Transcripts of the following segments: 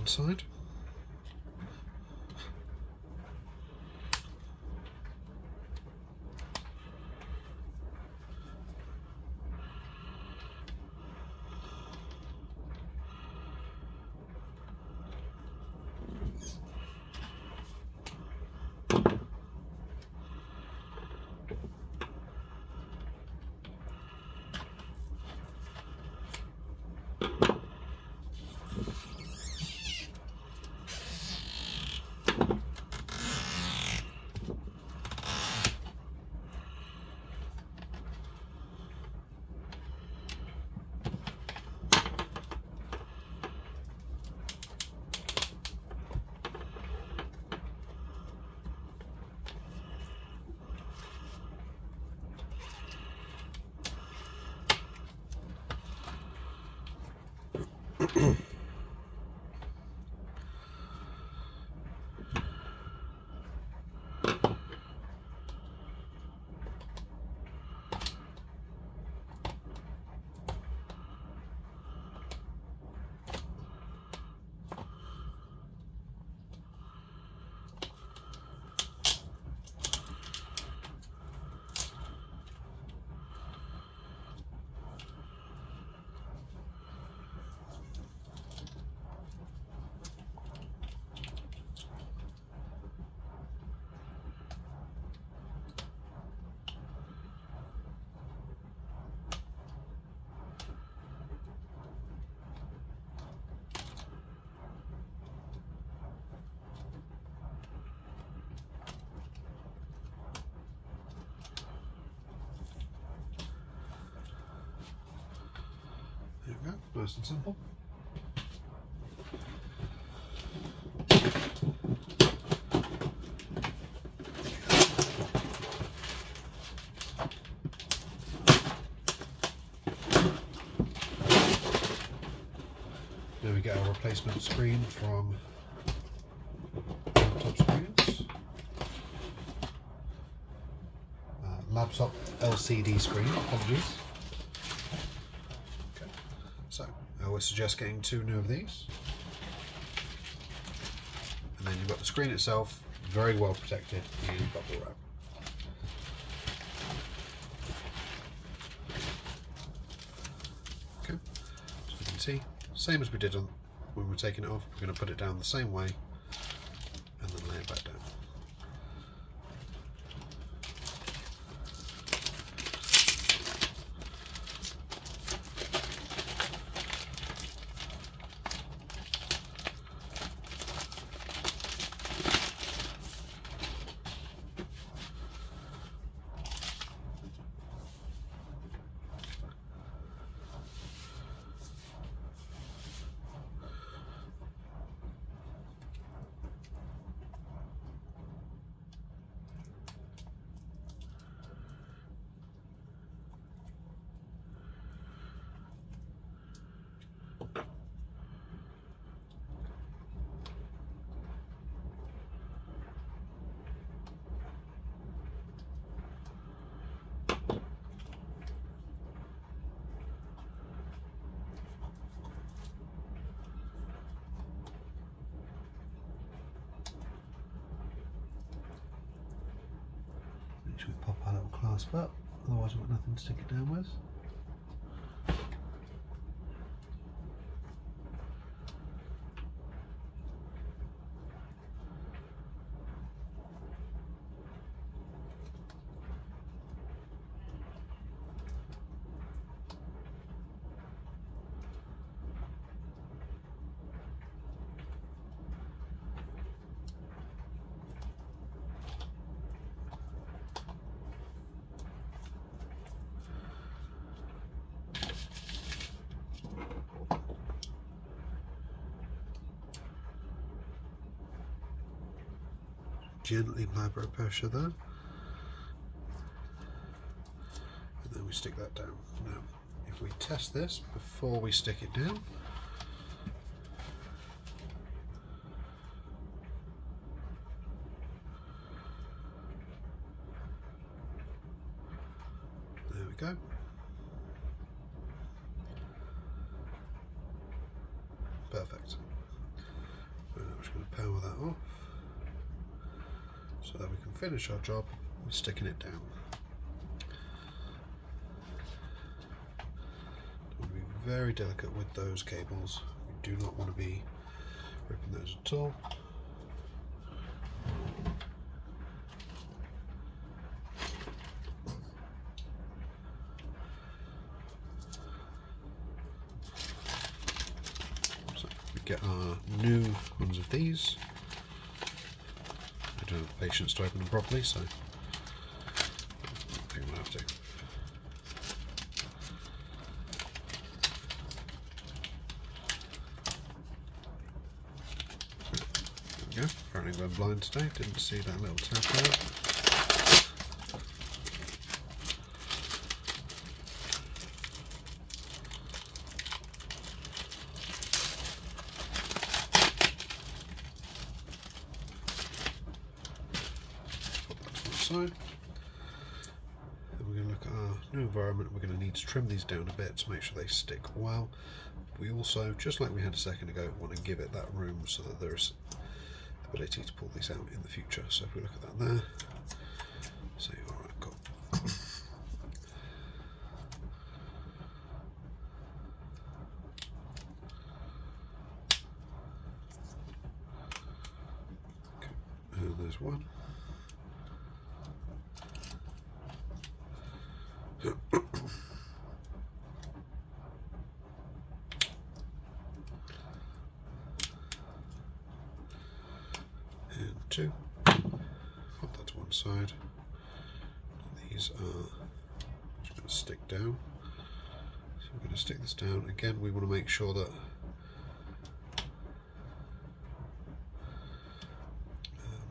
inside. There we go, nice and simple. There we get our replacement screen from laptop screens. Laptop LCD screen, apologies. Okay. So, I always suggest getting 2 new of these. And then you've got the screen itself, very well protected in bubble wrap. Okay, so you can see, same as we did when we were taking it off, we're going to put it down the same way and then lay it back down. Make sure we pop our little clasp up, otherwise we've got nothing to stick it down with. Gently apply blood pressure there, and then we stick that down. Now, if we test this before we stick it down, there we go. Perfect. so that we can finish our job with sticking it down. We want to be very delicate with those cables. We do not want to be ripping those at all. So we get our new ones of these. I don't have patience to open them properly, so I think we'll have to. There we go. Apparently we're blind today, didn't see that little tab there. Side. Then we're going to look at our new environment. We're going to need to trim these down a bit to make sure they stick well. We also, just like we had a second ago, want to give it that room so that there's ability to pull these out in the future. So if we look at that there, say, alright, cool. Okay, and there's one. And two. Put that to one side. These are just going to stick down. So we're going to stick this down. Again, we want to make sure that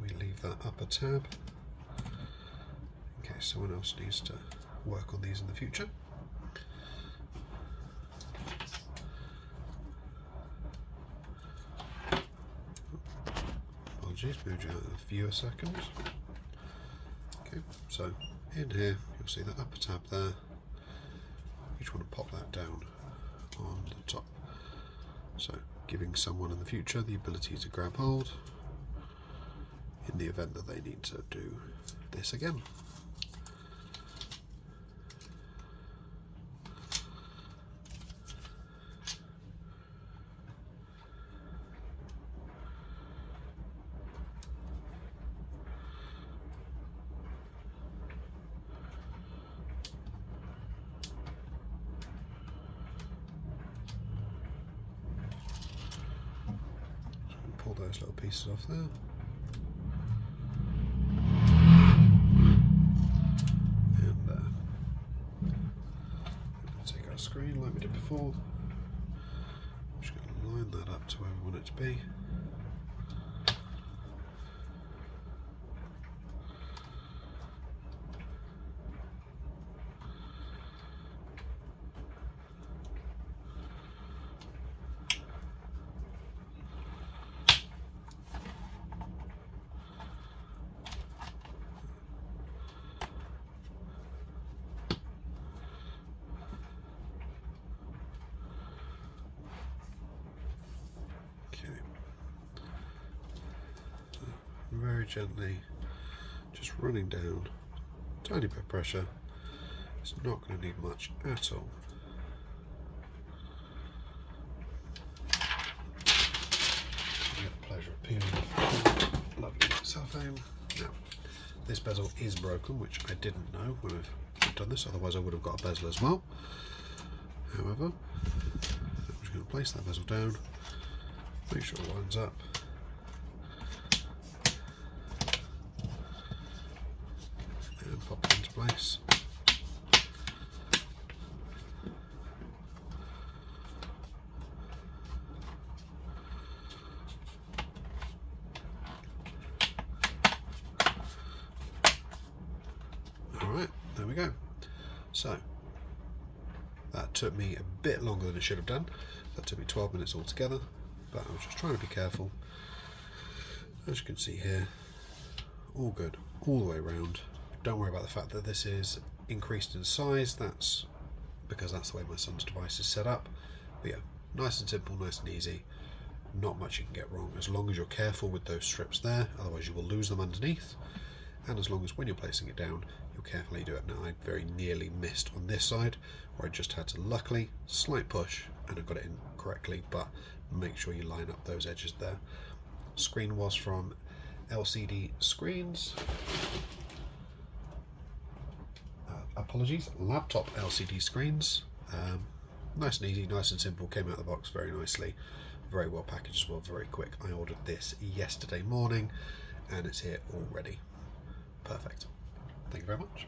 we leave that upper tab in case someone else needs to work on these in the future. Apologies, moved you out of view a second. Okay, so in here you'll see the upper tab there. You just want to pop that down on the top. So giving someone in the future the ability to grab hold in the event that they need to do this again. Pull those little pieces off there. And we're going to take our screen like we did before. I'm just going to line that up to where we want it to be. Very gently, just running down, tiny bit of pressure. It's not going to need much at all. You get the pleasure of peeling lovely cellophane. Now, this bezel is broken, which I didn't know when I've done this, otherwise I would have got a bezel as well. However, I'm just going to place that bezel down, make sure it lines up. And pop it into place. Alright, there we go. So, that took me a bit longer than it should have done. That took me 12 minutes altogether, but I was just trying to be careful. As you can see here, all good, all the way around. Don't worry about the fact that this is increased in size, that's because that's the way my son's device is set up. But yeah, nice and simple, nice and easy. Not much you can get wrong, as long as you're careful with those strips there, otherwise you will lose them underneath. and as long as when you're placing it down, you'll carefully do it. Now, I very nearly missed on this side, where I just had to, luckily, slight push, and I got it in correctly, but make sure you line up those edges there. Screen was from LCD Screens. Apologies, laptop LCD Screens. Nice and easy, nice and simple, came out of the box very nicely, very well packaged as well, very quick. I ordered this yesterday morning and it's here already. Perfect. Thank you very much.